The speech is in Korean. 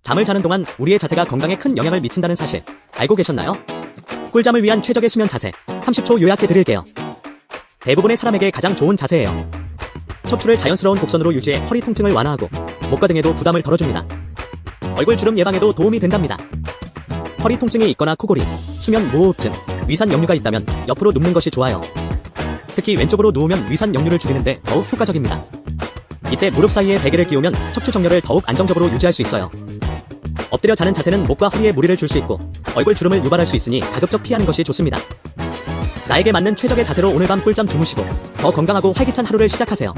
잠을 자는 동안 우리의 자세가 건강에 큰 영향을 미친다는 사실 알고 계셨나요? 꿀잠을 위한 최적의 수면 자세 30초 요약해 드릴게요. 대부분의 사람에게 가장 좋은 자세예요. 척추를 자연스러운 곡선으로 유지해 허리 통증을 완화하고 목과 등에도 부담을 덜어줍니다. 얼굴 주름 예방에도 도움이 된답니다. 허리 통증이 있거나 코골이, 수면 무호흡증, 위산 역류가 있다면 옆으로 눕는 것이 좋아요. 특히 왼쪽으로 누우면 위산 역류를 줄이는데 더욱 효과적입니다. 이때 무릎 사이에 베개를 끼우면 척추 정렬을 더욱 안정적으로 유지할 수 있어요. 엎드려 자는 자세는 목과 허리에 무리를 줄 수 있고 얼굴 주름을 유발할 수 있으니 가급적 피하는 것이 좋습니다. 나에게 맞는 최적의 자세로 오늘 밤 꿀잠 주무시고 더 건강하고 활기찬 하루를 시작하세요.